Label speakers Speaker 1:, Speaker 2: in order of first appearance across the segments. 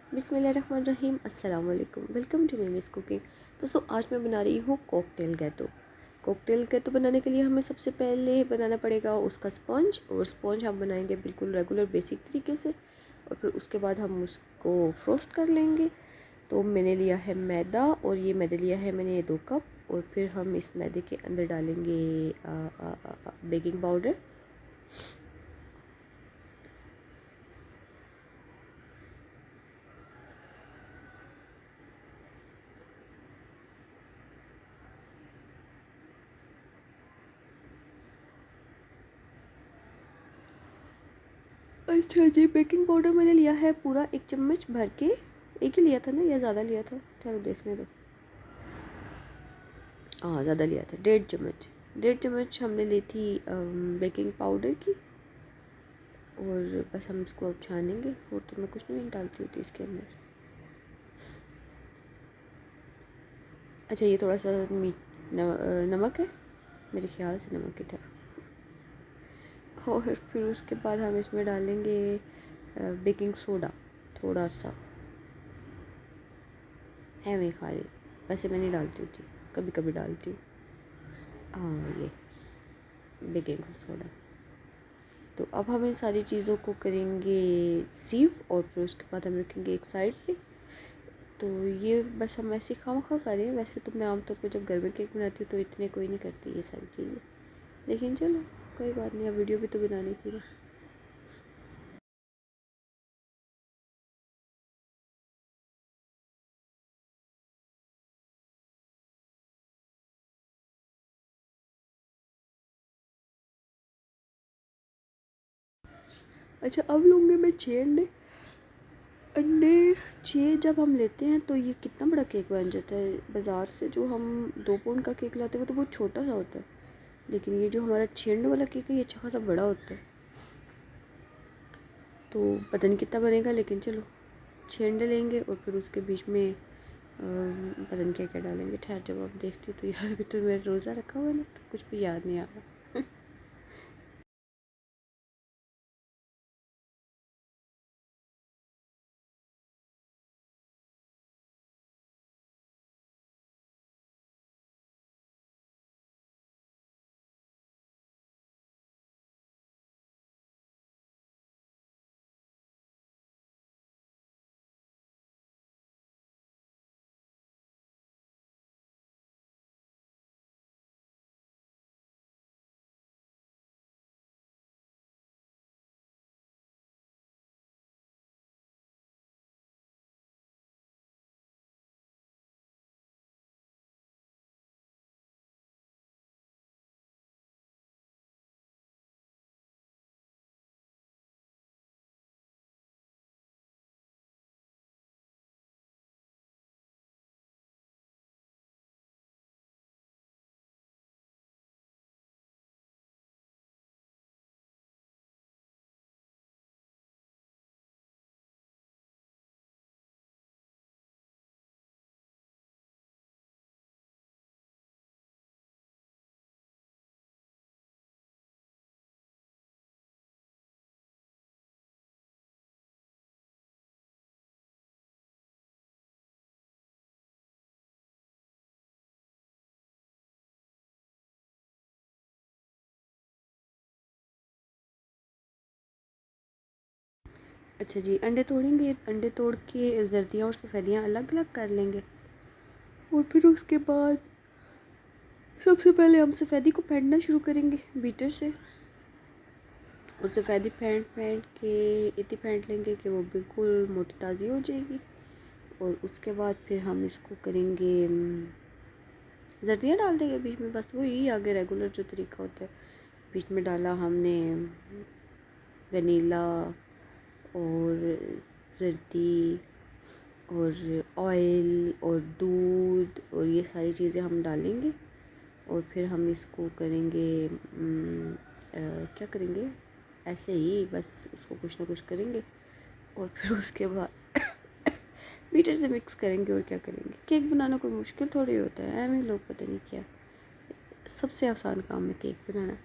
Speaker 1: बिस्मिल्लाहिर्रहमानिर्रहीम, अस्सलाम वालेकुम, वेलकम टू मीमीज़ कुकिंग। दोस्तों, आज मैं बना रही हूँ कॉकटेल गैतो। कॉकटेल गैतो बनाने के लिए हमें सबसे पहले बनाना पड़ेगा उसका स्पंज, और स्पंज हम बनाएंगे बिल्कुल रेगुलर बेसिक तरीके से, और फिर उसके बाद हम उसको फ्रोस्ट कर लेंगे। तो मैंने लिया है मैदा, और ये मैदा लिया है मैंने 2 कप, और फिर हम इस मैदे के अंदर डालेंगे बेकिंग पाउडर। अच्छा जी, बेकिंग पाउडर मैंने लिया है पूरा 1 चम्मच भर के। एक ही लिया था ना या ज़्यादा लिया था? चलो देखने दो। हाँ, ज़्यादा लिया था, 1.5 चम्मच। 1.5 चम्मच हमने ली थी बेकिंग पाउडर की। और बस हम इसको अब छानेंगे, और तो मैं कुछ नहीं डालती होती इसके अंदर। अच्छा, ये थोड़ा सा नमक है, मेरे ख्याल से नमक ही था। और फिर उसके बाद हम इसमें डालेंगे बेकिंग सोडा, थोड़ा सा एवं खाली, वैसे मैं नहीं डालती होती, कभी कभी डालती हूँ। हाँ, ये बेकिंग सोडा। तो अब हम इन सारी चीज़ों को करेंगे सीव, और फिर उसके बाद हम रखेंगे एक साइड पे। तो ये बस हम ऐसे खामखा करें, वैसे तो मैं आमतौर पर जब घर में केक बनाती हूँ तो इतने कोई नहीं करती ये सारी चीज़ें, लेकिन चलो कोई बात नहीं, अब वीडियो भी तो बनानी थी ना। अच्छा, अब लूँगी मैं 6 अंडे। अंडे 6 जब हम लेते हैं तो ये कितना बड़ा केक बन जाता है। बाज़ार से जो हम 2 पाउंड का केक लाते हैं वो तो बहुत छोटा सा होता है, लेकिन ये जो हमारा 6 अंडे वाला केक है ये अच्छा खासा बड़ा होता है। तो पता नहीं कितना बनेगा, लेकिन चलो 6 अंडे लेंगे, और फिर उसके बीच में पता नहीं क्या क्या डालेंगे। ठहर, जब आप देखती तो यार, अभी तो मेरा रोज़ा रखा हुआ है ना, तो कुछ भी याद नहीं आ रहा। अच्छा जी, अंडे तोड़ेंगे। अंडे तोड़ के जर्दियाँ और सफ़ेदियाँ अलग अलग कर लेंगे, और फिर उसके बाद सबसे पहले हम सफ़ेदी को फेंटना शुरू करेंगे बीटर से। और सफ़ेदी फेंट फेंट के इतनी फेंट लेंगे कि वो बिल्कुल मोटी ताज़ी हो जाएगी। और उसके बाद फिर हम इसको करेंगे, जर्दियाँ डाल देंगे बीच में, बस वही आगे रेगुलर जो तरीका होता है। बीच में डाला हमने वनीला और जर्दी और ऑयल और दूध, और ये सारी चीज़ें हम डालेंगे। और फिर हम इसको करेंगे क्या करेंगे, ऐसे ही बस उसको कुछ ना कुछ करेंगे, और फिर उसके बाद बीटर से मिक्स करेंगे। और क्या करेंगे, केक बनाना कोई मुश्किल थोड़ी होता है, ऐਵੇਂ लोग पता नहीं क्या, सबसे आसान काम है केक बनाना।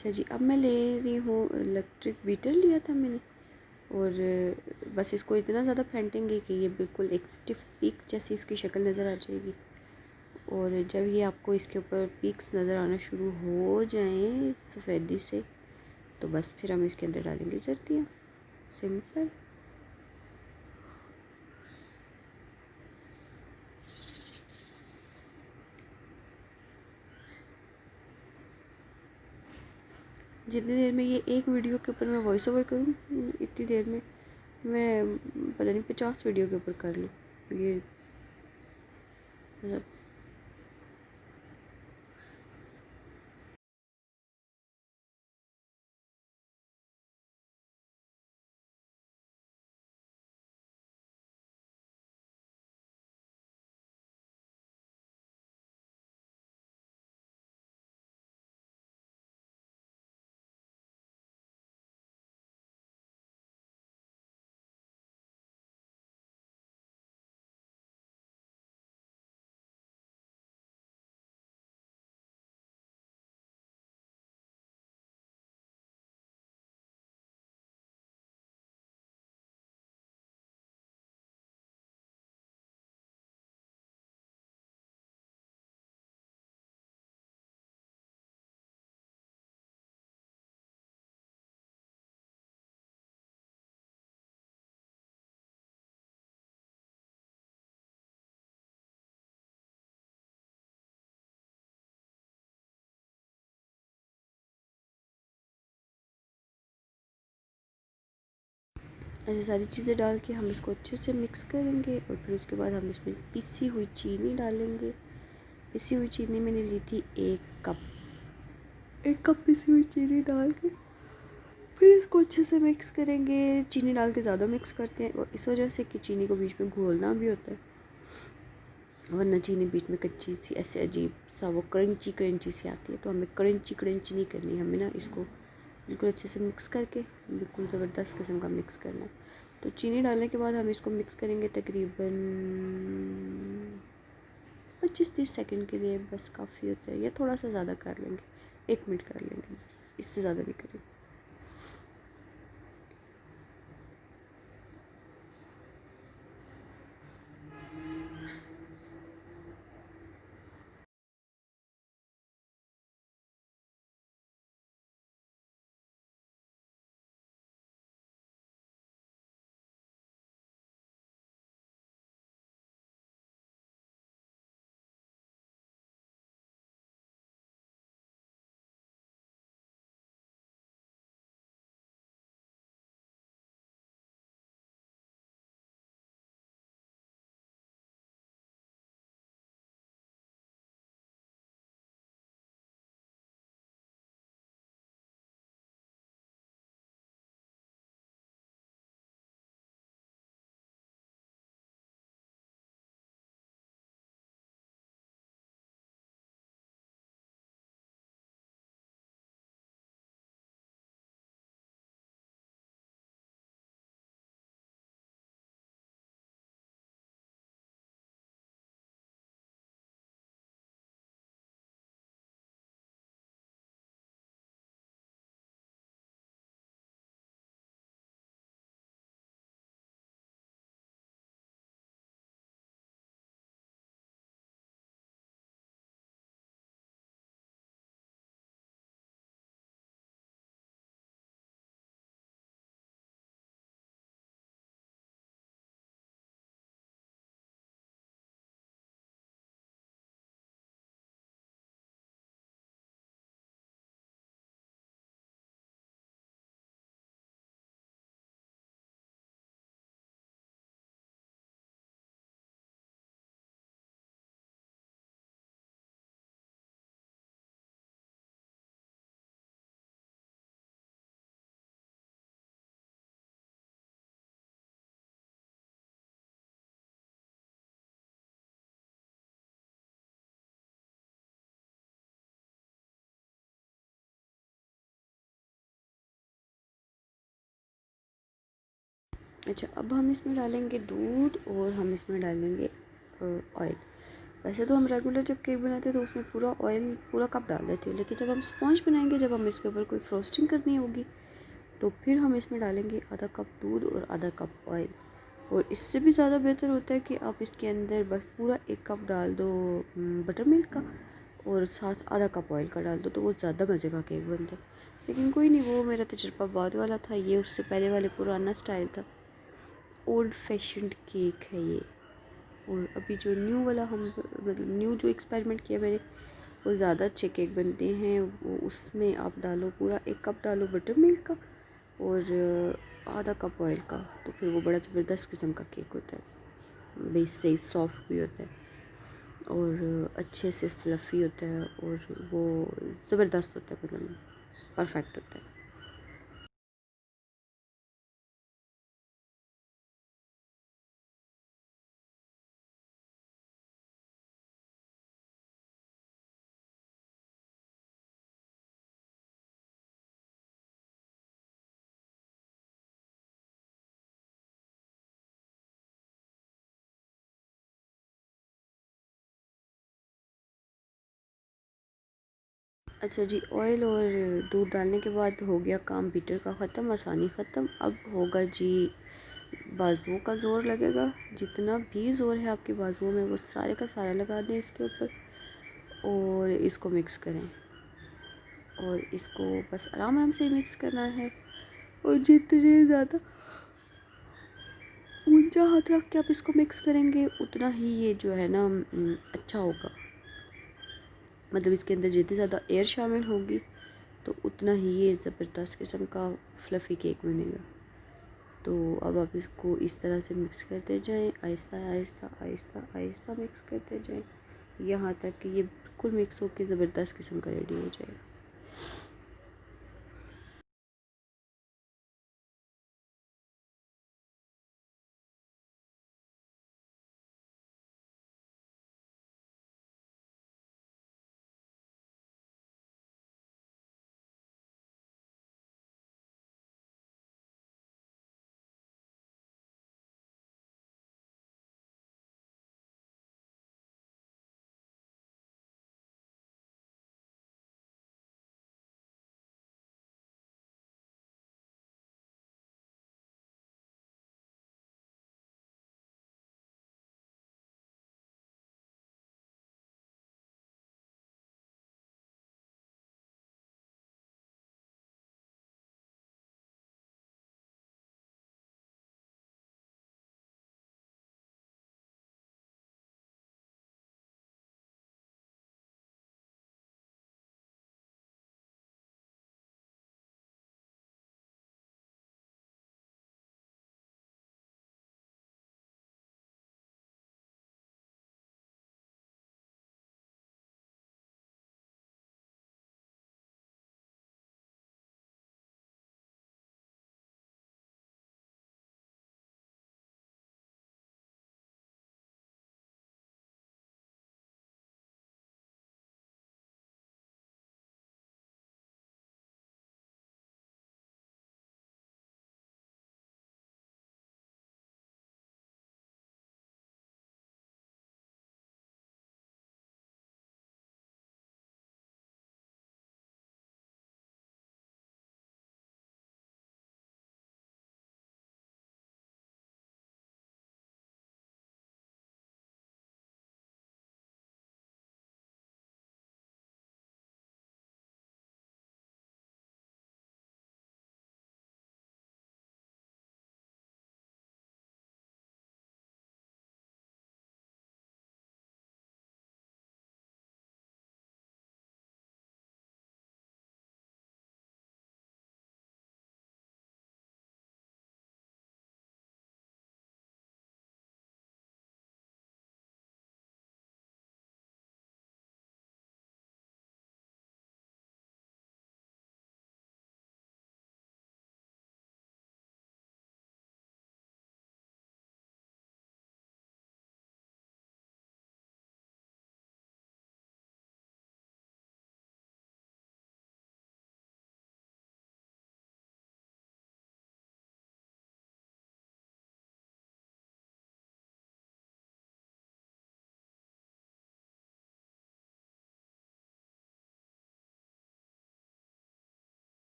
Speaker 1: अच्छा जी, अब मैं ले रही हूँ इलेक्ट्रिक बीटर लिया था मैंने, और बस इसको इतना ज़्यादा फेंटेंगे कि ये बिल्कुल एक स्टिफ पीक जैसी इसकी शक्ल नज़र आ जाएगी। और जब ये आपको इसके ऊपर पीक्स नज़र आना शुरू हो जाएं सफ़ेदी से, तो बस फिर हम इसके अंदर डालेंगे जर्दियाँ। सिंपल। जितनी देर में ये एक वीडियो के ऊपर मैं वॉइस ओवर करूँ, इतनी देर में मैं पता नहीं 50 वीडियो के ऊपर कर लूँ ये, मतलब। ऐसे सारी चीज़ें डाल के हम इसको अच्छे से मिक्स करेंगे, और फिर उसके बाद हम इसमें पिसी हुई चीनी डालेंगे। पिसी हुई चीनी मैंने ली थी 1 कप पिसी हुई चीनी डाल के फिर इसको अच्छे से मिक्स करेंगे। चीनी डाल के ज़्यादा मिक्स करते हैं, और इस वजह से कि चीनी को बीच में घोलना भी होता है, वरना चीनी बीच में कच्ची सी ऐसे अजीब सा वो क्रंची क्रंची सी आती है। तो हमें क्रंची क्रंची नहीं करनी, हमें ना इसको बिल्कुल अच्छे से मिक्स करके बिल्कुल ज़बरदस्त किस्म का मिक्स करना है। तो चीनी डालने के बाद हम इसको मिक्स करेंगे तकरीबन 25-30 सेकंड के लिए, बस काफ़ी होता है। या थोड़ा सा ज़्यादा कर लेंगे, 1 मिनट कर लेंगे बस, इससे ज़्यादा नहीं करेंगे। अच्छा, अब हम इसमें डालेंगे दूध, और हम इसमें डालेंगे ऑयल। वैसे तो हम रेगुलर जब केक बनाते हैं तो उसमें पूरा ऑयल पूरा कप डाल देते हैं, लेकिन जब हम स्पॉन्ज बनाएंगे, जब हम इसके ऊपर कोई फ्रोस्टिंग करनी होगी, तो फिर हम इसमें डालेंगे आधा कप दूध और आधा कप ऑयल। और इससे भी ज़्यादा बेहतर होता है कि आप इसके अंदर बस पूरा 1 कप डाल दो बटर मिल्क का, और साथ आधा कप ऑयल का डाल दो, तो वो ज़्यादा मज़े का केक बनता है। लेकिन कोई नहीं, वो मेरा तजुर्बा बाद वाला था, ये उससे पहले वाले पुराना स्टाइल था, ओल्ड फैशन्ड केक है ये। और अभी जो न्यू वाला हम मतलब न्यू जो एक्सपेरिमेंट किया मैंने, वो ज़्यादा अच्छे केक बनते हैं। वो उसमें आप डालो पूरा 1 कप डालो बटर मिल्क का और आधा कप ऑयल का, तो फिर वो बड़ा ज़बरदस्त किस्म का केक होता है। बेस से सॉफ्ट भी होता है और अच्छे से फ्लफ़ी होता है और वो ज़बरदस्त होता है, मतलब परफेक्ट होता है। अच्छा जी, ऑयल और दूध डालने के बाद हो गया काम बीटर का ख़त्म, आसानी ख़त्म। अब होगा जी बाजुओं का ज़ोर लगेगा। जितना भी ज़ोर है आपके बाजुओं में वो सारे का सारा लगा दें इसके ऊपर और इसको मिक्स करें। और इसको बस आराम आराम से मिक्स करना है। और जितने ज़्यादा ऊंचा हाथ रख के आप इसको मिक्स करेंगे, उतना ही ये जो है ना अच्छा होगा। मतलब इसके अंदर जितनी ज़्यादा एयर शामिल होगी, तो उतना ही ये ज़बरदस्त किस्म का फ्लफ़ी केक बनेगा। तो अब आप इसको इस तरह से मिक्स करते जाएं, आहिस्ता आहिस्ता आहिस्ता आहिस्ता मिक्स करते जाएं, यहाँ तक कि ये बिल्कुल मिक्स होकर ज़बरदस्त किस्म का रेडी हो जाएगा।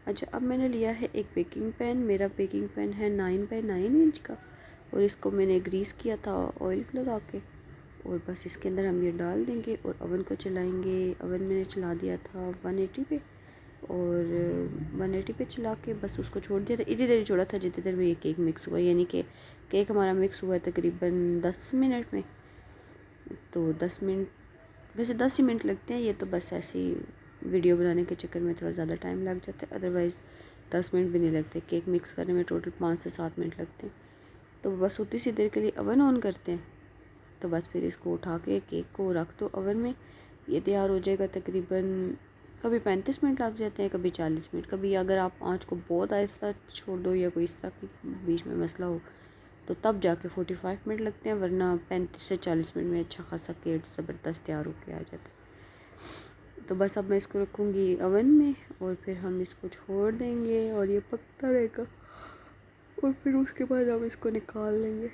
Speaker 1: अच्छा, अब मैंने लिया है एक बेकिंग पैन। मेरा बेकिंग पैन है 9x9 इंच का, और इसको मैंने ग्रीस किया था ऑयल लगा के, और बस इसके अंदर हम ये डाल देंगे और ओवन को चलाएंगे। ओवन मैंने चला दिया था 180 पे, और 180 पे चला के बस उसको छोड़ दिया था। इतनी देर छोड़ा था जितनी देर में ये केक मिक्स हुआ, यानी कि केक हमारा मिक्स हुआ है तकरीबन 10 मिनट में। तो 10 मिनट, वैसे 10 ही मिनट लगते हैं, ये तो बस ऐसी वीडियो बनाने के चक्कर में थोड़ा ज़्यादा टाइम लग जाता है, अदरवाइज़ 10 मिनट भी नहीं लगते। केक मिक्स करने में टोटल 5 से 7 मिनट लगते हैं। तो बस उतनी सी देर के लिए ओवन ऑन करते हैं, तो बस फिर इसको उठा के केक को रख दो ओवन में। ये तैयार हो जाएगा तकरीबन, कभी 35 मिनट लग जाते हैं, कभी 40 मिनट। कभी अगर आप आँच को बहुत आहिस्ता छोड़ दो या कोई इस तरह की बीच में मसला हो तो तब जाके 45 मिनट लगते हैं, वरना 35 से 40 मिनट में अच्छा खासा केक ज़बरदस्त तैयार होकर आ जाता है। तो बस अब मैं इसको रखूँगी ओवन में, और फिर हम इसको छोड़ देंगे और ये पकता रहेगा, और फिर उसके बाद हम इसको निकाल लेंगे।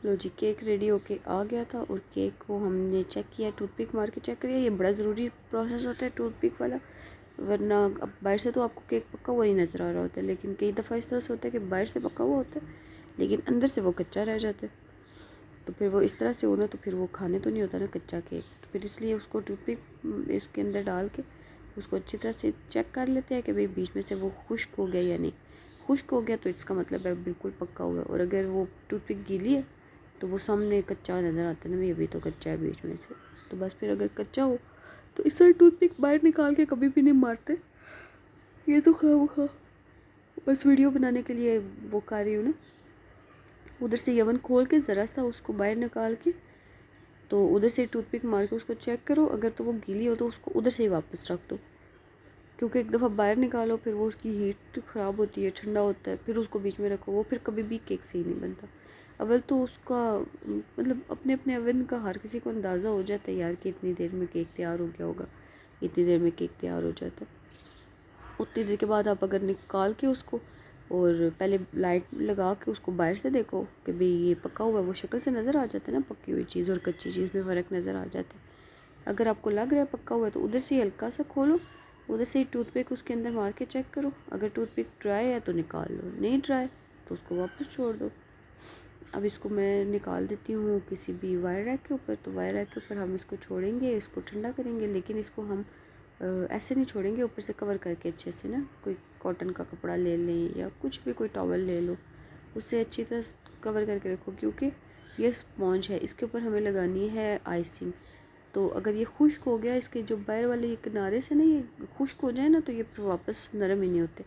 Speaker 1: लो जी, केक रेडी होके आ गया था, और केक को हमने चेक किया, टूथपिक मार के चेक करिए। ये बड़ा ज़रूरी प्रोसेस होता है टूथपिक वाला, वरना अब बाहर से तो आपको केक पका हुआ ही नज़र आ रहा होता है, लेकिन कई दफ़ा इस तरह से होता है कि बाहर से पका हुआ होता है लेकिन अंदर से वो कच्चा रह जाता है। तो फिर वो इस तरह से होना, तो फिर वो खाने तो नहीं होता ना कच्चा केक। तो फिर इसलिए उसको टूथपिक इसके अंदर डाल के उसको अच्छी तरह से चेक कर लेते हैं कि भाई बीच में से वो खुश्क हो गया या नहीं। खुश्क हो गया तो इसका मतलब है बिल्कुल पक्का हुआ है, और अगर वो टूथपिक गीली है तो वो सामने कच्चा नज़र आता है ना, भाई अभी तो कच्चा है बीच में से। तो बस फिर अगर कच्चा हो तो इस तरह टूथपिक बाहर निकाल के कभी भी नहीं मारते। ये तो खा बस वीडियो बनाने के लिए वो कर रही हूँ ना। उधर से ओवन खोल के ज़रा सा उसको बाहर निकाल के, तो उधर से टूथपिक मार के उसको चेक करो, अगर तो वो गीली हो तो उसको उधर से ही वापस रख दो, क्योंकि एक दफ़ा बाहर निकालो फिर वो उसकी हीट ख़राब होती है, ठंडा होता है, फिर उसको बीच में रखो, वो फिर कभी भी केक सही नहीं बनता। अव्वल तो उसका मतलब अपने अपने ओवन का हर किसी को अंदाज़ा हो जाता है यार कि इतनी देर में केक तैयार हो गया होगा, इतनी देर में केक तैयार हो जाता है। उतनी देर के बाद आप अगर निकाल के उसको, और पहले लाइट लगा के उसको बाहर से देखो कि भाई ये पका हुआ है, वो शक्ल से नज़र आ जाता है ना, पकी हुई चीज़ और कच्ची चीज़ में फ़र्क नज़र आ जाता है। अगर आपको लग रहा है पक्का हुआ है तो उधर से हल्का सा खोलो, उधर से टूथपिक उसके अंदर मार के चेक करो, अगर टूथपिक ड्राई है तो निकाल लो, नहीं ड्राई तो उसको वापस छोड़ दो। अब इसको मैं निकाल देती हूँ किसी भी वायर रैक के ऊपर। तो वायर रैक के ऊपर हम इसको छोड़ेंगे, इसको ठंडा करेंगे, लेकिन इसको हम ऐसे नहीं छोड़ेंगे, ऊपर से कवर करके अच्छे से ना, कोई कॉटन का कपड़ा ले लें या कुछ भी, कोई टॉवल ले लो, उससे अच्छी तरह कवर करके रखो, क्योंकि ये स्पॉन्ज है, इसके ऊपर हमें लगानी है आइसिंग। तो अगर ये खुश्क हो गया, इसके जो बाहर वाले ये किनारे से ना ये खुश्क हो जाए ना, तो ये फिर वापस नरम ही नहीं होते,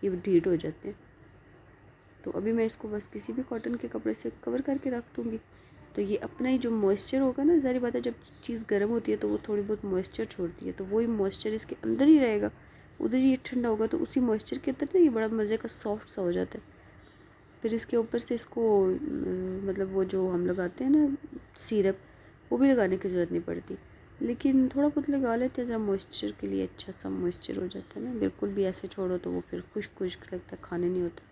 Speaker 1: ये ढीठ हो जाते हैं। तो अभी मैं इसको बस किसी भी कॉटन के कपड़े से कवर करके रख दूँगी। तो ये अपना ही जो मॉइस्चर होगा ना, ज़ाहिर बात है जब चीज़ गर्म होती है तो वो थोड़ी बहुत मॉइस्चर छोड़ती है, तो वही मॉइस्चर इसके अंदर ही रहेगा, उधर ही ये ठंडा होगा, तो उसी मॉइस्चर के अंदर ना ये बड़ा मज़े का सॉफ्ट सा हो जाता है। फिर इसके ऊपर से इसको मतलब वो जो हम लगाते हैं ना सिरप, वो भी लगाने की ज़रूरत नहीं पड़ती। लेकिन थोड़ा बहुत लगा लेते हैं ज़रा मॉइस्चर के लिए, अच्छा सा मॉइस्चर हो जाता है ना। बिल्कुल भी ऐसे छोड़ो तो वो फिर खुश्क खुश्क लगता है, खाने नहीं होता।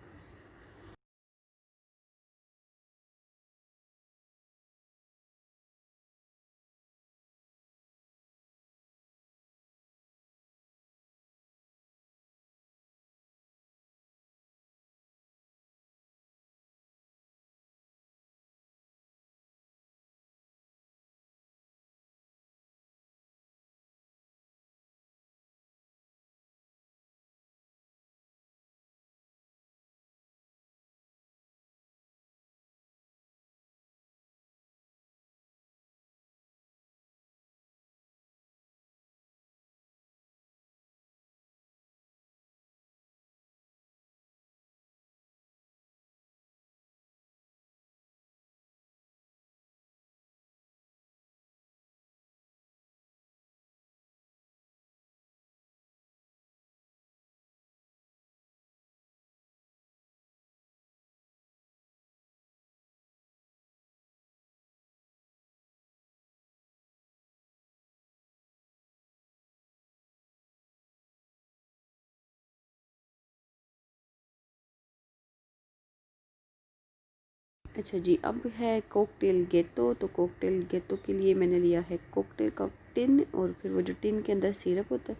Speaker 1: अच्छा जी, अब है कॉकटेल गेतो। तो कॉकटेल गेतो के लिए मैंने लिया है कॉकटेल का टिन, और फिर वो जो टिन के अंदर सिरप होता है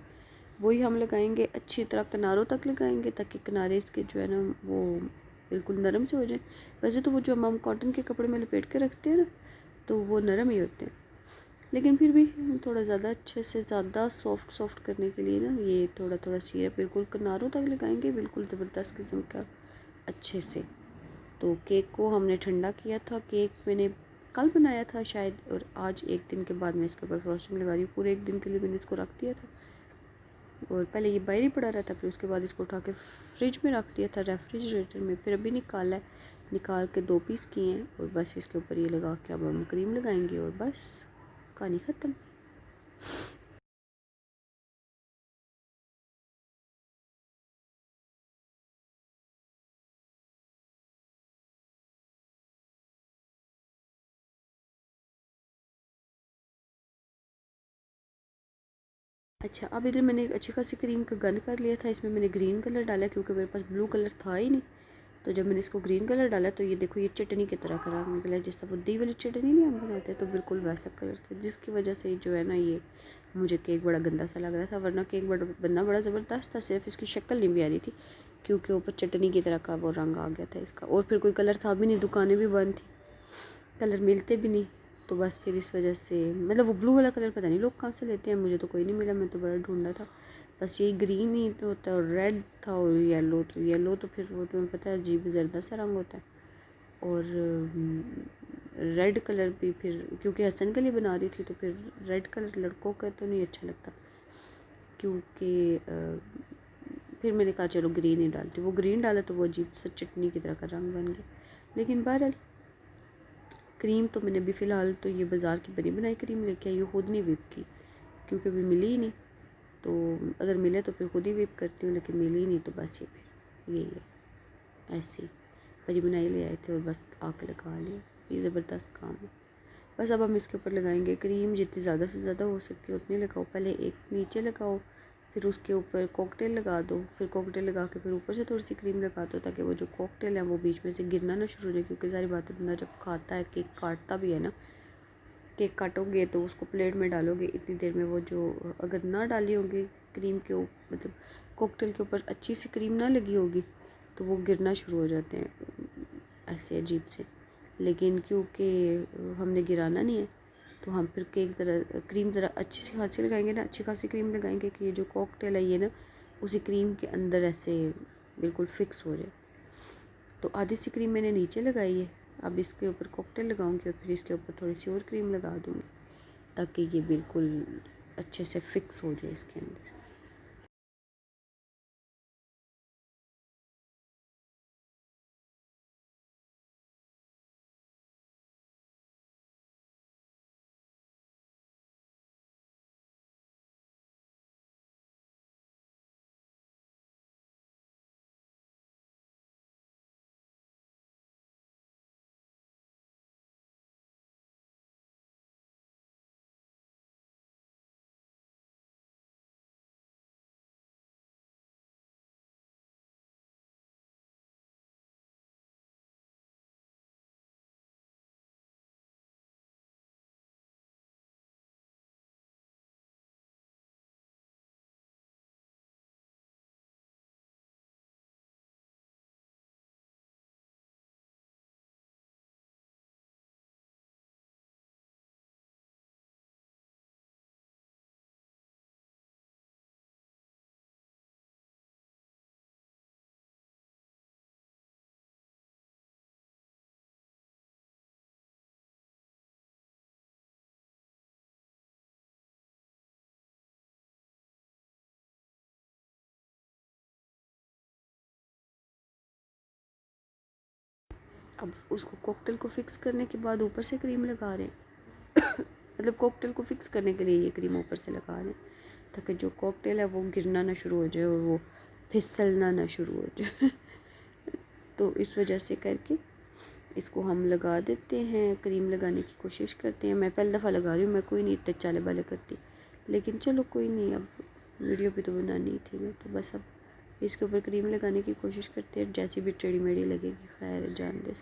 Speaker 1: वही हम लगाएंगे, अच्छी तरह किनारों तक लगाएंगे ताकि किनारे इसके जो है ना वो बिल्कुल नरम से हो जाए। वैसे तो वो जो हम कॉटन के कपड़े में लपेट के रखते हैं ना तो वो नरम ही होते हैं, लेकिन फिर भी थोड़ा ज़्यादा अच्छे से ज़्यादा सॉफ्ट सॉफ्ट करने के लिए ना ये थोड़ा थोड़ा सिरप बिल्कुल किनारों तक लगाएंगे, बिल्कुल ज़बरदस्त किस्म का अच्छे से। तो केक को हमने ठंडा किया था, केक मैंने कल बनाया था शायद, और आज एक दिन के बाद मैं इसके ऊपर फ्रॉस्टिंग लगा रही हूँ। पूरे एक दिन के लिए मैंने इसको रख दिया था, और पहले ये बाहर ही पड़ा रहता, फिर उसके बाद इसको उठा के फ्रिज में रख दिया था, रेफ्रिजरेटर में। फिर अभी निकाला है, निकाल के 2 पीस किए हैं, और बस इसके ऊपर ये लगा के अब हम क्रीम लगाएंगे और बस कहानी ख़त्म। अच्छा, अब इधर मैंने एक अच्छी खासी क्रीम का गन कर लिया था, इसमें मैंने ग्रीन कलर डाला क्योंकि मेरे पास ब्लू कलर था ही नहीं। तो जब मैंने इसको ग्रीन कलर डाला तो ये देखो ये चटनी की तरह कलर निकला, जिस तरह वो दही वाली चटनी नहीं हम बनाते, तो बिल्कुल वैसा कलर था, जिसकी वजह से जो है ना ये मुझे केक बड़ा गंदा सा लग रहा था। वरना केक बड़ा बनना बड़ा ज़बरदस्त था, सिर्फ इसकी शक्ल नहीं भी आ रही थी क्योंकि ऊपर चटनी की तरह का वो रंग आ गया था इसका, और फिर कोई कलर था भी नहीं, दुकानें भी बंद थी, कलर मिलते भी नहीं। तो बस फिर इस वजह से मतलब वो ब्लू वाला कलर पता नहीं लोग कहाँ से लेते हैं, मुझे तो कोई नहीं मिला, मैं तो बड़ा ढूंढा था। बस यही ग्रीन ही तो होता है, और रेड था, और येलो, तो येलो तो फिर वो तुम्हें पता है अजीब जर्दा सा रंग होता है। और रेड कलर भी फिर क्योंकि हसन के लिए बना रही थी तो फिर रेड कलर लड़कों का तो नहीं अच्छा लगता, क्योंकि फिर मैंने कहा चलो ग्रीन ही डालती, वो ग्रीन डाला तो वो अजीब सा चटनी की तरह का रंग बन गया। लेकिन बहरहाल क्रीम तो मैंने अभी फ़िलहाल तो ये बाज़ार की बनी बनाई क्रीम लेके आई हूँ, खुद नहीं विप की क्योंकि अभी मिली ही नहीं। तो अगर मिले तो फिर खुद ही विप करती हूँ, लेकिन मिली ही नहीं तो बस ये फिर यही है, ऐसे ही बनी बनाई ले आए थे और बस आके लगा लिया। ये ज़बरदस्त काम है। बस अब हम इसके ऊपर लगाएंगे क्रीम, जितनी ज़्यादा से ज़्यादा हो सकती है उतनी लगाओ। पहले एक नीचे लगाओ, फिर उसके ऊपर कॉकटेल लगा दो, फिर कॉकटेल लगा के फिर ऊपर से थोड़ी सी क्रीम लगा दो ताकि वो जो कॉकटेल है वो बीच में से गिरना ना शुरू हो जाए, क्योंकि सारी बात है बंदा जब खाता है, केक काटता भी है ना, केक काटोगे तो उसको प्लेट में डालोगे इतनी देर में वो जो अगर ना डाली होगी क्रीम के मतलब कॉकटेल के ऊपर अच्छी सी क्रीम ना लगी होगी तो वो गिरना शुरू हो जाते हैं ऐसे अजीब से। लेकिन क्योंकि हमने गिराना नहीं है तो हम फिर केक ज़रा क्रीम ज़रा अच्छी सी खासी लगाएंगे ना, अच्छी खासी क्रीम लगाएंगे कि ये जो कॉकटेल है ये ना उसी क्रीम के अंदर ऐसे बिल्कुल फिक्स हो जाए। तो आधी सी क्रीम मैंने नीचे लगाई है, अब इसके ऊपर कॉकटेल लगाऊंगी और फिर इसके ऊपर थोड़ी सी और क्रीम लगा दूँगी ताकि ये बिल्कुल अच्छे से फिक्स हो जाए इसके अंदर। अब उसको कॉकटेल को फिक्स करने के बाद ऊपर से क्रीम लगा रहे हैं मतलब कॉकटेल को फिक्स करने के लिए ये क्रीम ऊपर से लगा रहे हैं ताकि जो कॉकटेल है वो गिरना ना शुरू हो जाए और वो फिसलना ना शुरू हो जाए तो इस वजह से करके इसको हम लगा देते हैं, क्रीम लगाने की कोशिश करते हैं। मैं पहली दफ़ा लगा रही हूँ, मैं कोई नहीं इतने चाले बाले करती, लेकिन चलो कोई नहीं, अब वीडियो भी तो बनानी थी मैं, तो बस अब इसके ऊपर क्रीम लगाने की कोशिश करते हैं, जैसी भी टेढ़ी मेढ़ी लगेगी खैर जान दे।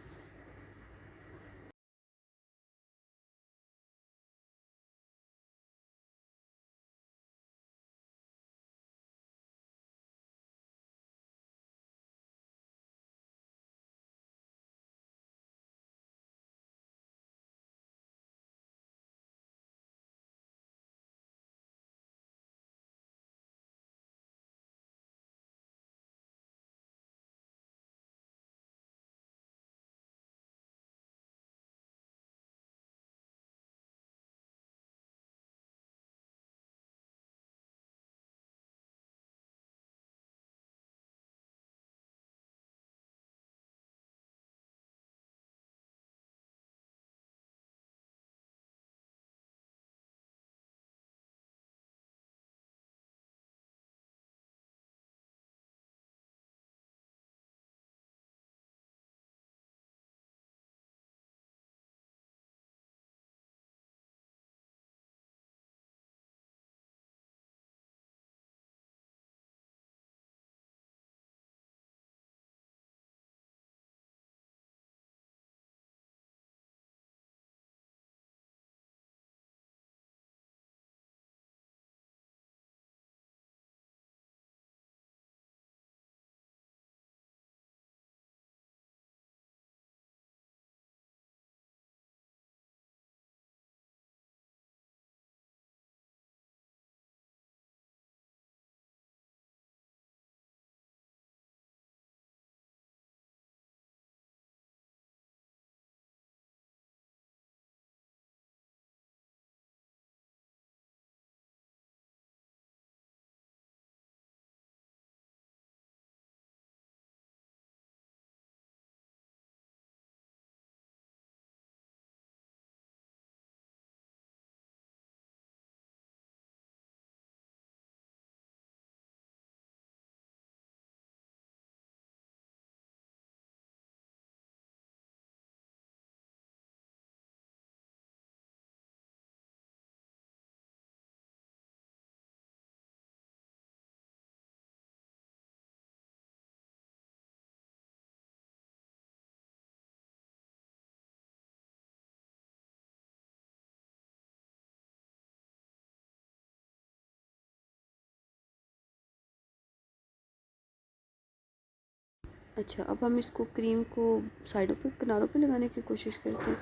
Speaker 1: अच्छा, अब हम इसको क्रीम को साइडों पे किनारों पे लगाने की कोशिश करते हैं,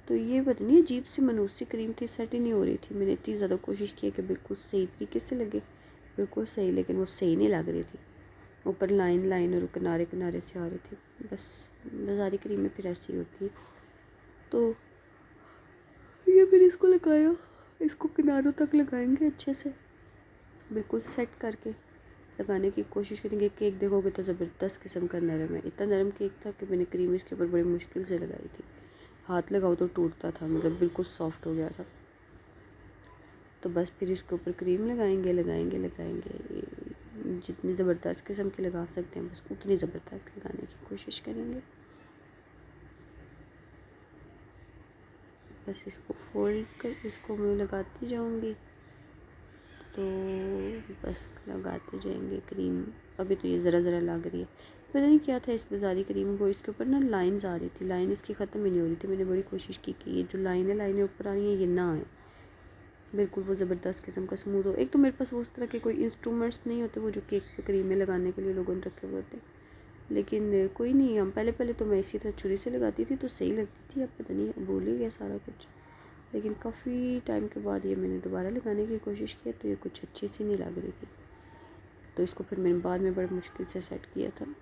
Speaker 1: तो ये पता नहीं अजीब सी मनूसी क्रीम थी, सेट ही नहीं हो रही थी। मैंने इतनी ज़्यादा कोशिश की कि बिल्कुल सही तरीके से लगे, बिल्कुल सही, लेकिन वो सही नहीं लग रही थी। ऊपर लाइन लाइन और किनारे किनारे से आ रही थी। बस बाज़ारी क्रीमें फिर ऐसी होती है। तो ये फिर इसको लगाया, इसको किनारों तक लगाएंगे अच्छे से, बिल्कुल सेट करके लगाने की कोशिश करेंगे। केक देखोगे तो ज़बरदस्त किस्म का नरम है, इतना नरम केक था कि मैंने क्रीम इसके ऊपर बड़ी मुश्किल से लगाई थी, हाथ लगाओ तो टूटता था, मतलब बिल्कुल सॉफ्ट हो गया था। तो बस फिर इसके ऊपर क्रीम लगाएंगे लगाएंगे लगाएंगे, जितनी ज़बरदस्त किस्म की लगा सकते हैं बस उतनी ज़बरदस्त लगाने की कोशिश करेंगे। बस इसको फोल्ड कर इसको मैं लगाती जाऊंगी, तो बस लगाते जाएंगे क्रीम। अभी तो ये ज़रा ज़रा लग रही है, पता नहीं क्या था इस बाज़ारी क्रीम को, इसके ऊपर ना लाइंस आ रही थी, लाइन इसकी ख़त्म ही नहीं हो रही थी। मैंने बड़ी कोशिश की कि ये जो लाइनें ऊपर आ रही हैं ये ना आए, बिल्कुल वो ज़बरदस्त किस्म का स्मूथ हो। एक तो मेरे पास वो उस तरह के कोई इंस्ट्रूमेंट्स नहीं होते वो जो केक पे क्रीमें लगाने के लिए लोगों ने रखे हुए होते, लेकिन कोई नहीं, हम पहले तो मैं इसी तरह छुरी से लगाती थी तो सही लगती थी, अब पता नहीं भूल ही गया सारा कुछ। लेकिन काफ़ी टाइम के बाद ये मैंने दोबारा लगाने की कोशिश किया तो ये कुछ अच्छी सी नहीं लग रही थी, तो इसको फिर मैंने बाद में बड़ी मुश्किल से सेट किया था।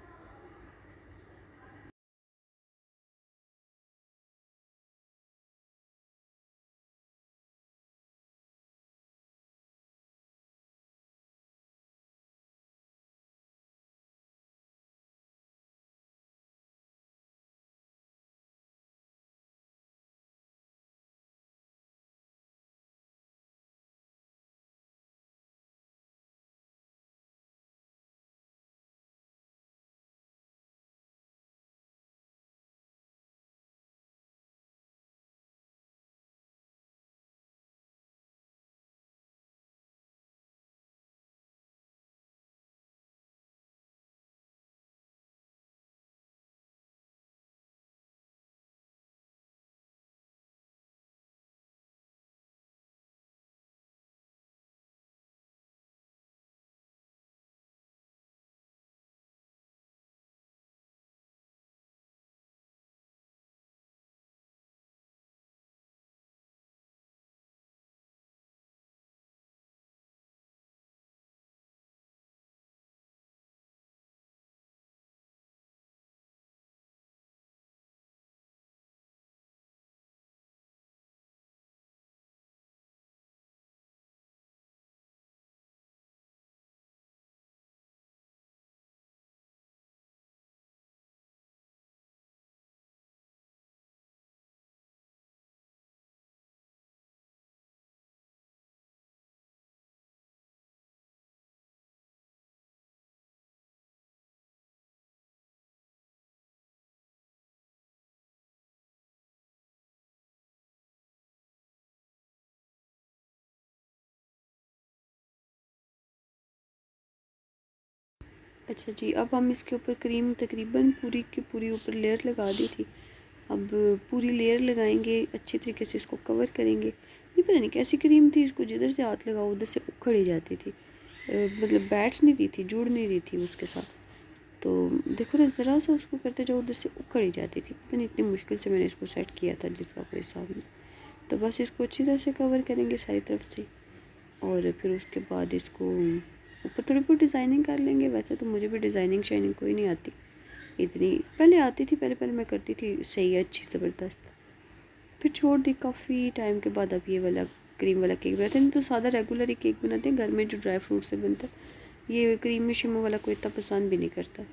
Speaker 1: अच्छा जी, अब हम इसके ऊपर क्रीम तकरीबन पूरी की पूरी ऊपर लेयर लगा दी थी। अब पूरी लेयर लगाएंगे, अच्छी तरीके से इसको कवर करेंगे। ये पता नहीं कैसी क्रीम थी, इसको जिधर से हाथ लगाओ उधर से उखड़ ही जाती थी। मतलब बैठ नहीं रही थी, जुड़ नहीं रही थी उसके साथ। तो देखो ना, ज़रा सा उसको करते जाओ उधर से उखड़ ही जाती थी। पता नहीं इतनी मुश्किल से मैंने इसको सेट किया था जिसका कोई हिसाब नहीं। तो बस इसको अच्छी तरह से कवर करेंगे सारी तरफ से, और फिर उसके बाद इसको ऊपर थोड़ी बहुत डिज़ाइनिंग कर लेंगे। वैसे तो मुझे भी डिज़ाइनिंग शाइनिंग कोई नहीं आती इतनी, पहले आती थी, पहले पहले मैं करती थी सही अच्छी ज़बरदस्त। फिर छोड़ दी काफ़ी टाइम के बाद। अब ये वाला क्रीम वाला केक बनाते हैं, नहीं तो सादा रेगुलर ही केक बनाते हैं घर में जो ड्राई फ्रूट से बनता है। ये क्रीमी शिमो वाला कोई इतना पसंद भी नहीं करता।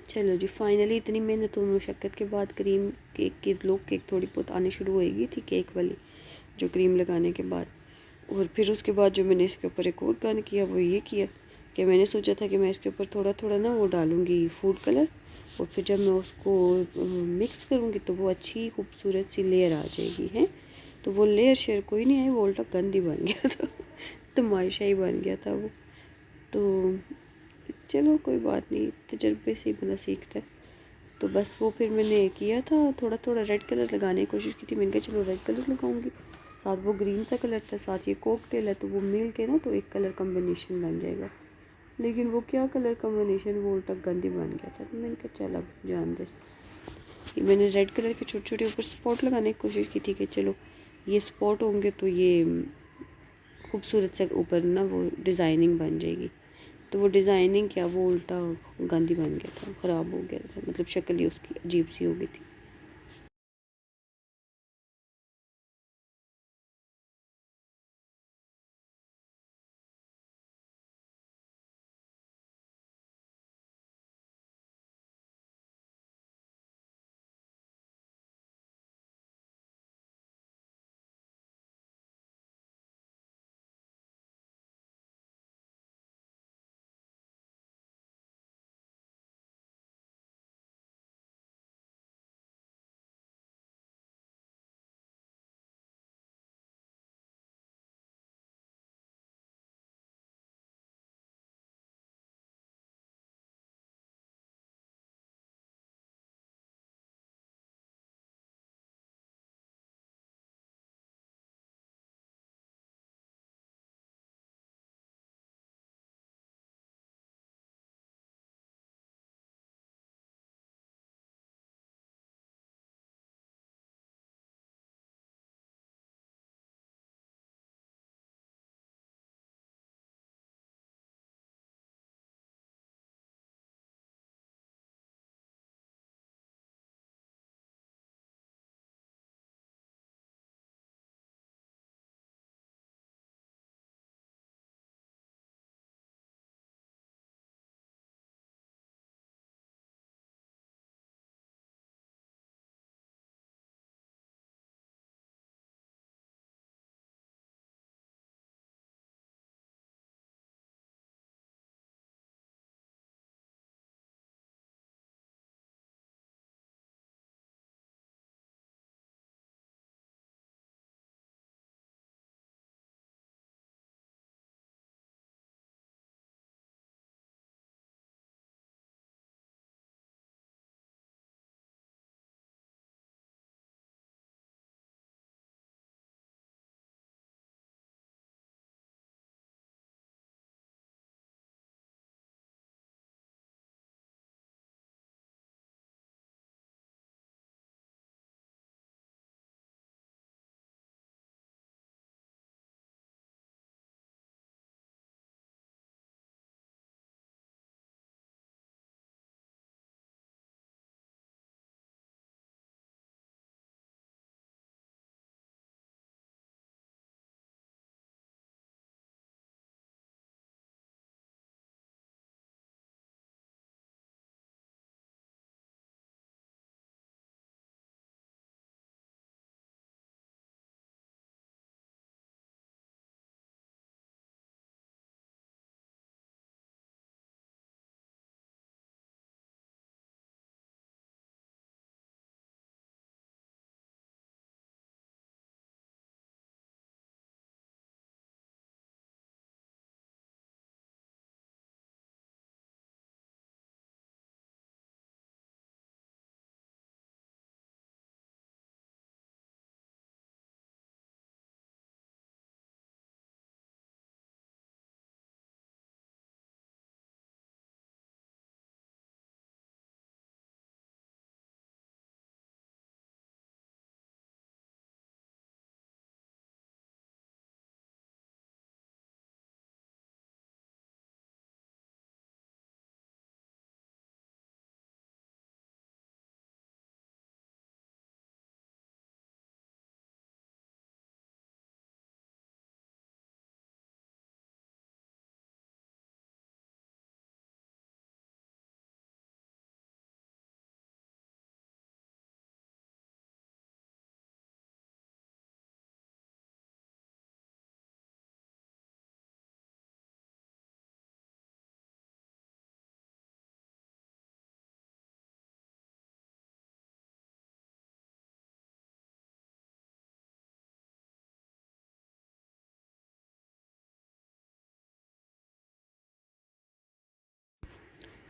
Speaker 1: चलो जी, फाइनली इतनी मेहनत और मुशक्क़त के बाद क्रीम केक की लोग केक थोड़ी बहुत आनी शुरू होएगी थी, केक वाली जो क्रीम लगाने के बाद। और फिर उसके बाद जो मैंने इसके ऊपर एक और काम किया वो ये किया कि मैंने सोचा था कि मैं इसके ऊपर थोड़ा थोड़ा ना वो डालूँगी फूड कलर, और फिर जब मैं उसको मिक्स करूँगी तो वो अच्छी खूबसूरत सी लेयर आ जाएगी है। तो वो लेयर शेयर कोई नहीं आई, वो उल्टा गंद ही बन गया था तमाशा ही बन गया था वो। तो चलो कोई बात नहीं, तजर्बे से ही बंदा सीखता है। तो बस वो फिर मैंने किया था, थोड़ा थोड़ा रेड कलर लगाने की कोशिश की थी। मैंने कहा चलो रेड कलर लगाऊंगी, साथ वो ग्रीन सा कलर था, साथ ये कॉकटेल है, तो वो मिल के ना तो एक कलर कम्बिनेशन बन जाएगा। लेकिन वो क्या कलर कम्बिनेशन, वो उल्टा गंदी बन गया था। तो मैंने कहा चल अब जान दे। ये मैंने रेड कलर के छोटे छोटे ऊपर स्पॉट लगाने की कोशिश की थी कि चलो ये स्पॉट होंगे तो ये खूबसूरत से ऊपर ना वो डिज़ाइनिंग बन जाएगी। तो वो डिज़ाइनिंग क्या, वो उल्टा गंदी बन गया था, ख़राब हो गया था, मतलब शक्ल ही उसकी अजीब सी हो गई थी।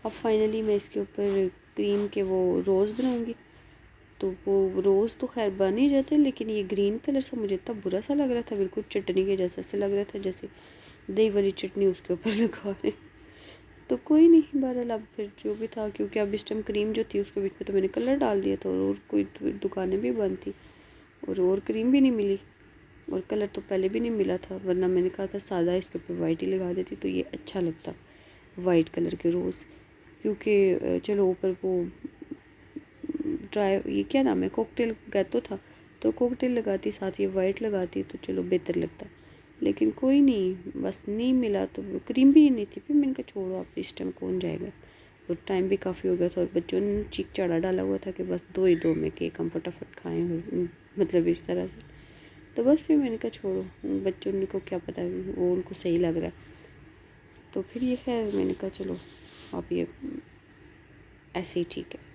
Speaker 1: अब फाइनली मैं इसके ऊपर क्रीम के वो रोज़ बनाऊँगी। तो वो रोज़ तो खैर बन ही जाते, लेकिन ये ग्रीन कलर सा मुझे इतना बुरा सा लग रहा था, बिल्कुल चटनी के जैसा से लग रहा था, जैसे दही वाली चटनी उसके ऊपर लगा रहे। तो कोई नहीं, बहरहाल अब फिर जो भी था, क्योंकि अब इस टाइम क्रीम जो थी उसके बीच में तो मैंने कलर डाल दिया था, और कोई दुकानें भी बंद थी और क्रीम भी नहीं मिली, और कलर तो पहले भी नहीं मिला था, वरना मैंने कहा था सादा इसके ऊपर वाइट ही लगा देती तो ये अच्छा लगता, वाइट कलर के रोज़। क्योंकि चलो ऊपर वो ड्राई, ये क्या नाम है, कॉकटेल गैतो था, तो कॉकटेल लगाती, साथ ये वाइट लगाती तो चलो बेहतर लगता। लेकिन कोई नहीं, बस नहीं मिला तो क्रीम भी नहीं थी, फिर मैंने कहा छोड़ो, आप इस टाइम कौन जाएगा, और टाइम भी काफ़ी हो गया था, और बच्चों ने चीख चाड़ा डाला हुआ था कि बस दो ही दो में केक हम फटाफट खाएँ हो, मतलब इस तरह से। तो बस फिर मैंने कहा छोड़ो, बच्चों को क्या पता, वो उनको सही लग रहा है। तो फिर ये खैर मैंने कहा चलो अब ये ऐसे ही ठीक है।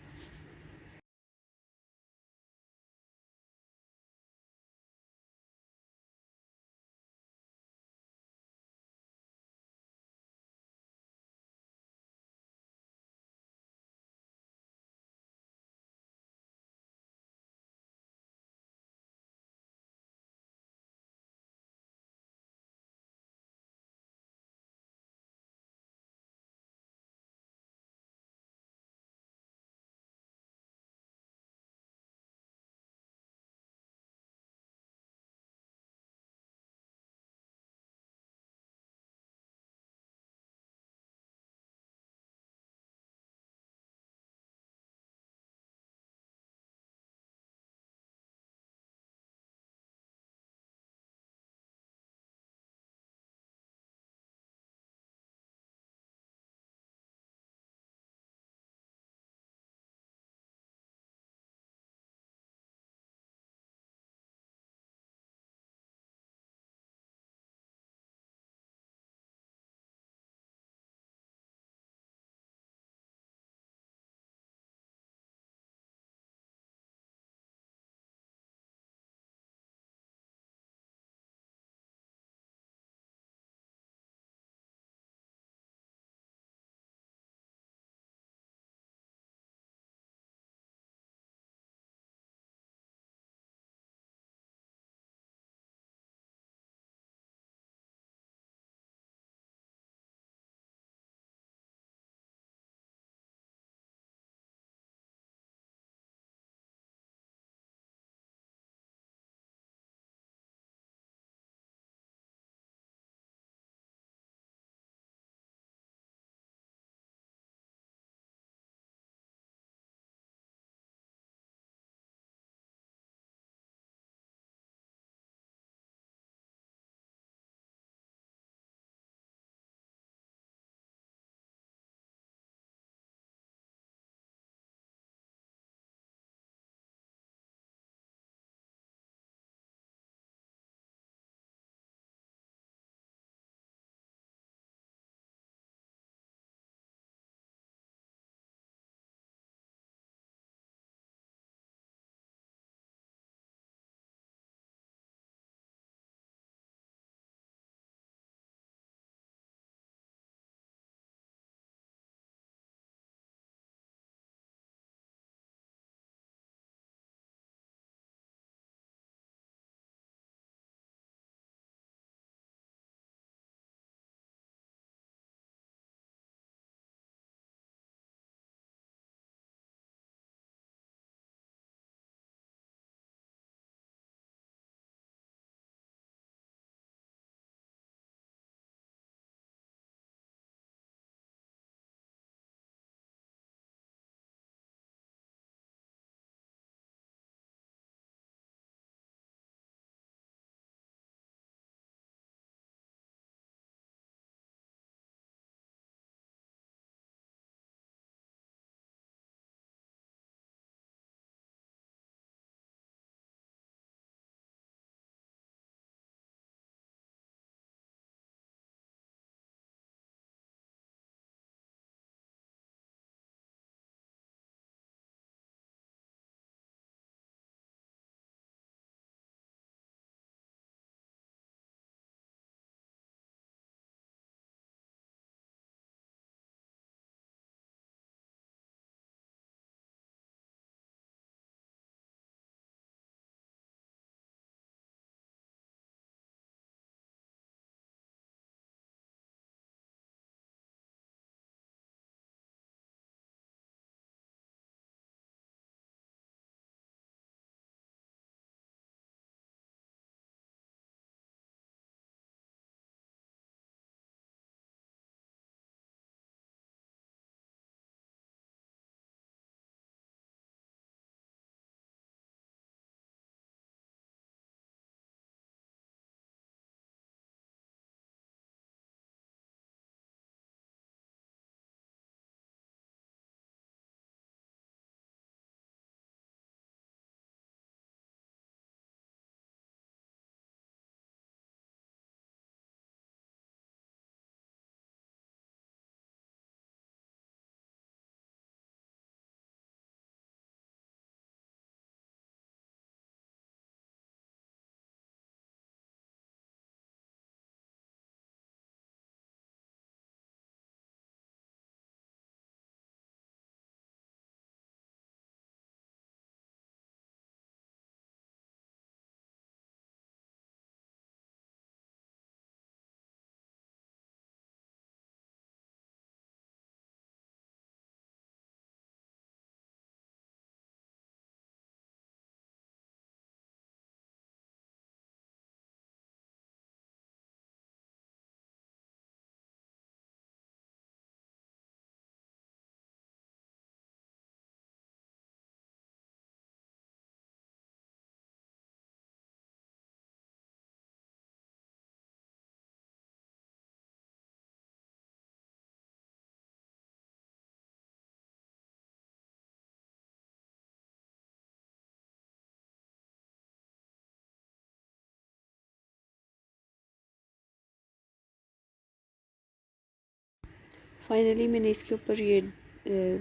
Speaker 1: फाइनली मैंने इसके ऊपर ये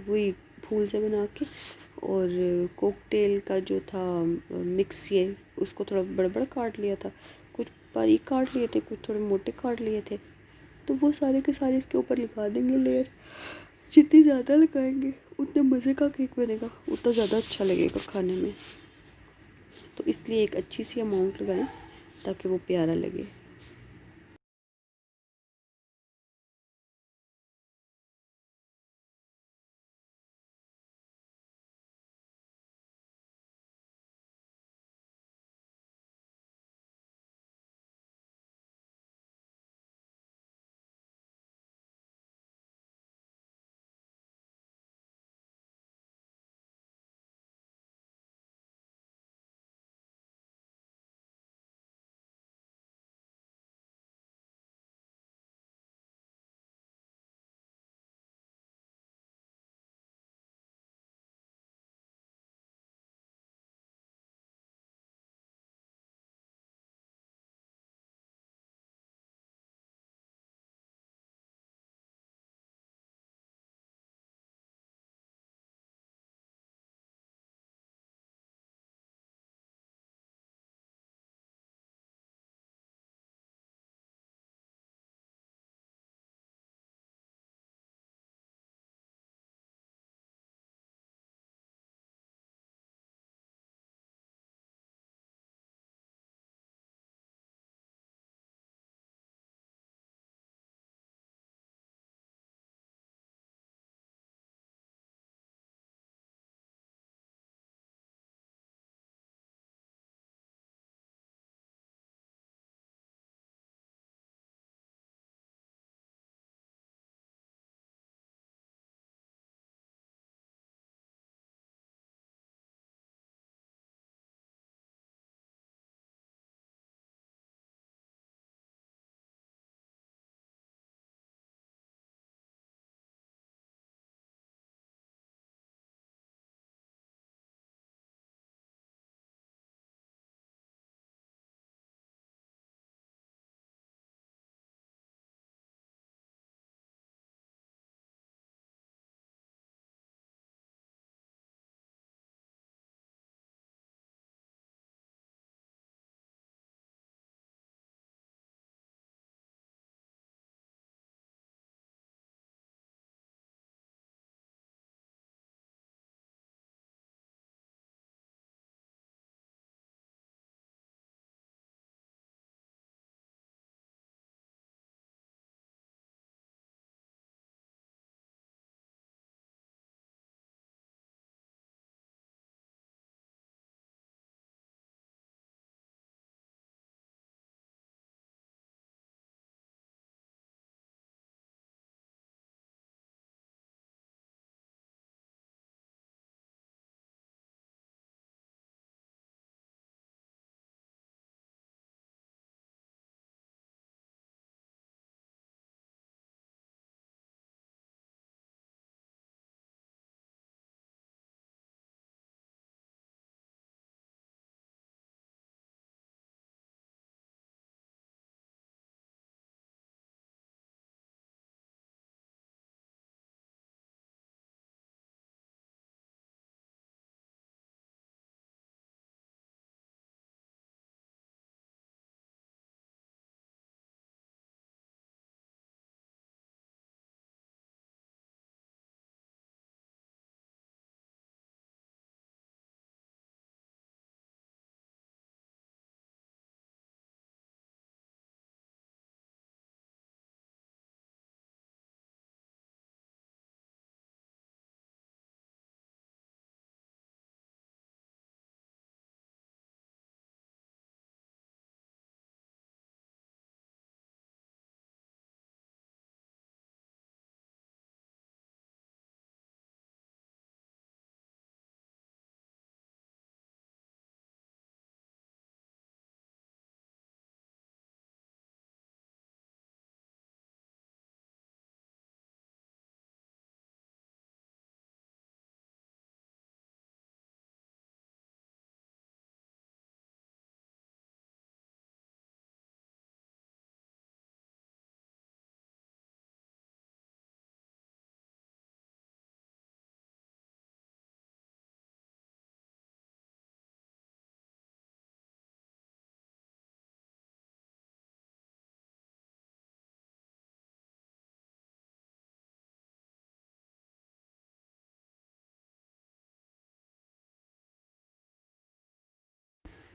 Speaker 1: वही फूल से बना के और कॉकटेल का जो था मिक्स, ये उसको थोड़ा बड़ा बड़ा काट लिया था, कुछ बारीक काट लिए थे, कुछ थोड़े मोटे काट लिए थे। तो वो सारे के सारे इसके ऊपर लगा देंगे लेयर। जितनी ज़्यादा लगाएंगे उतने मज़े का केक बनेगा, उतना ज़्यादा अच्छा लगेगा खाने में। तो इसलिए एक अच्छी सी अमाउंट लगाएं ताकि वो प्यारा लगे।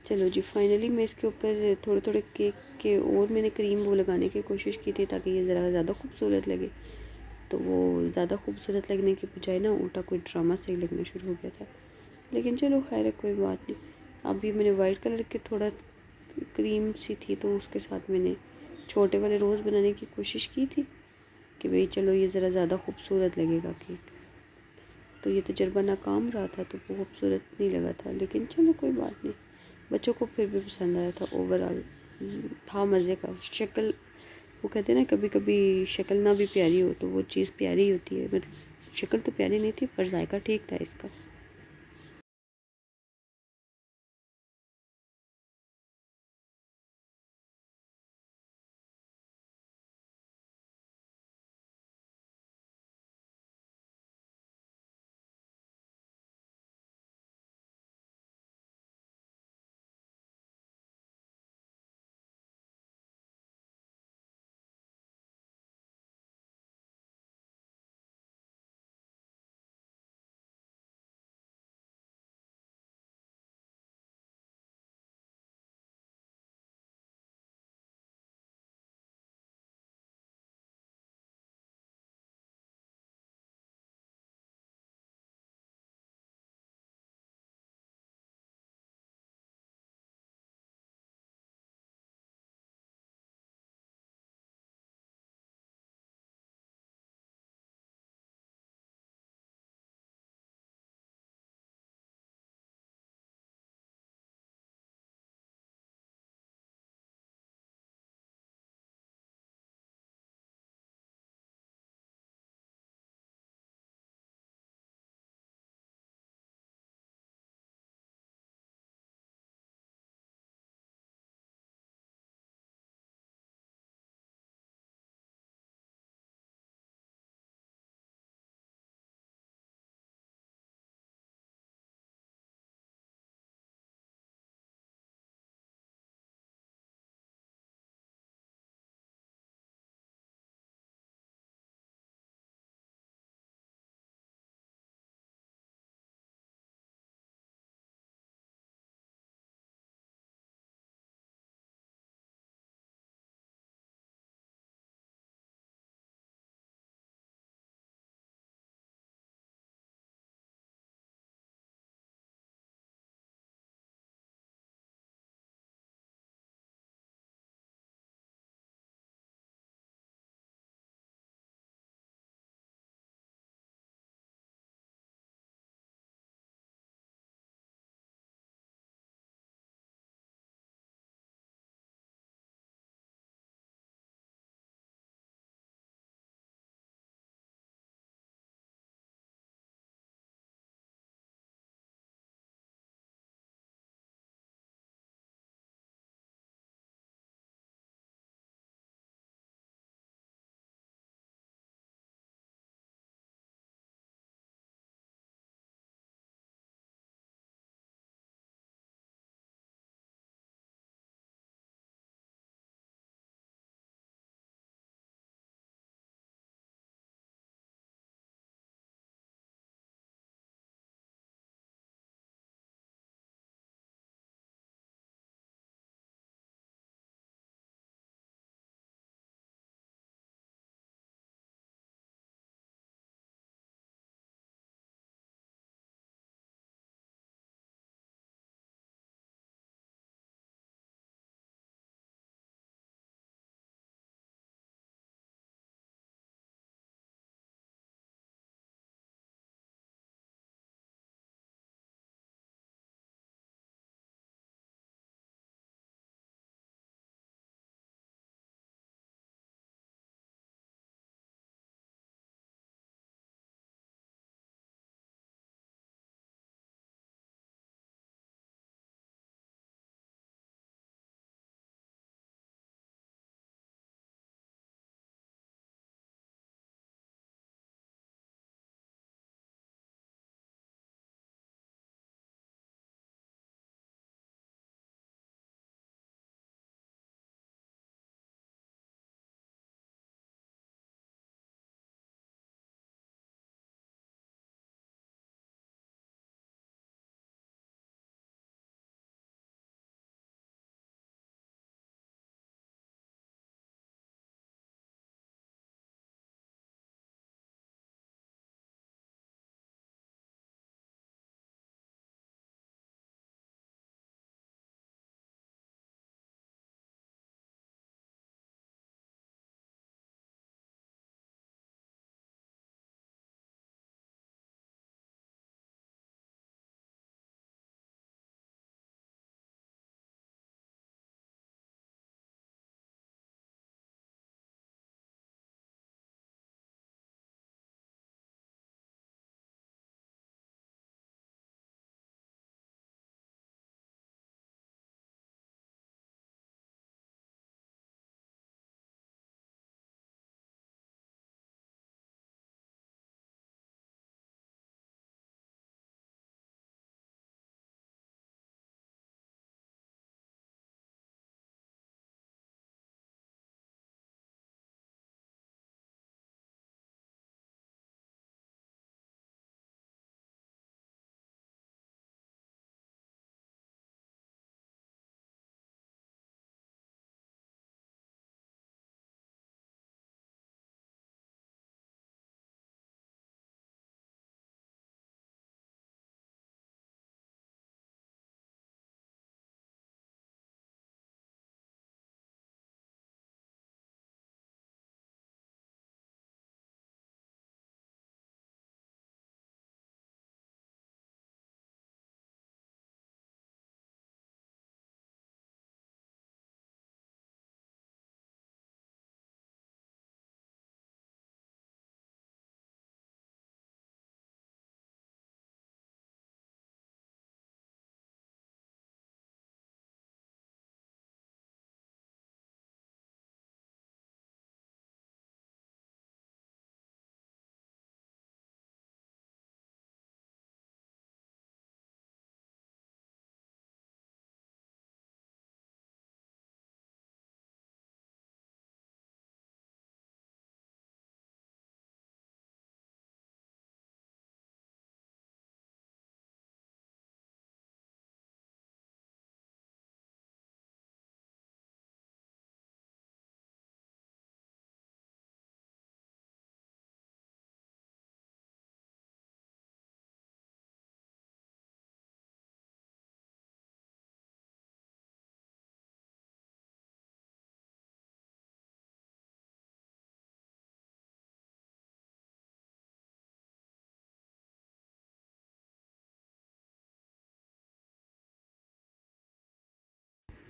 Speaker 1: चलो जी, फाइनली मैं इसके ऊपर थोड़े थोड़े केक के और मैंने क्रीम वो लगाने की कोशिश की थी ताकि ये ज़रा ज़्यादा खूबसूरत लगे। तो वो ज़्यादा खूबसूरत लगने की बजाय ना उल्टा कोई ड्रामा सही लगना शुरू हो गया था। लेकिन चलो खैर है, कोई बात नहीं। अभी मैंने वाइट कलर के थोड़ा क्रीम सी थी तो उसके साथ मैंने छोटे वाले रोज़ बनाने की कोशिश की थी कि भाई चलो ये ज़रा ज़्यादा खूबसूरत लगेगा केक। तो ये तजर्बा नाकाम रहा था, तो वो खूबसूरत नहीं लगा था, लेकिन चलो कोई बात नहीं। बच्चों को फिर भी पसंद आया था ओवरऑल। था मज़े का। शक्ल, वो कहते हैं ना कभी कभी शक्ल ना भी प्यारी हो तो वो चीज़ प्यारी होती है। मतलब शक्ल तो प्यारी नहीं थी पर जायका ठीक था इसका।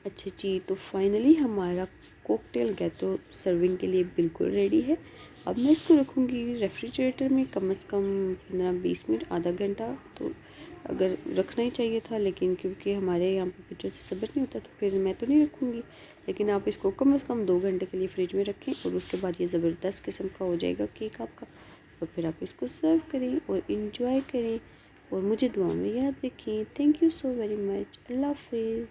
Speaker 1: अच्छा जी, तो फाइनली हमारा कॉकटेल गैतो सर्विंग के लिए बिल्कुल रेडी है। अब मैं इसको रखूँगी रेफ्रिजरेटर में कम से कम 15-20 मिनट, आधा घंटा तो अगर रखना ही चाहिए था, लेकिन क्योंकि हमारे यहाँ पे बच्चों से सब्र नहीं होता तो फिर मैं तो नहीं रखूँगी। लेकिन आप इसको कम से कम 2 घंटे के लिए फ्रिज में रखें और उसके बाद ये ज़बरदस्त किस्म का हो जाएगा केक आपका। और फिर आप इसको सर्व करें और इन्जॉय करें और मुझे दुआ में याद रखें। Thank you so very much. अल्लाह हाफ़िज़।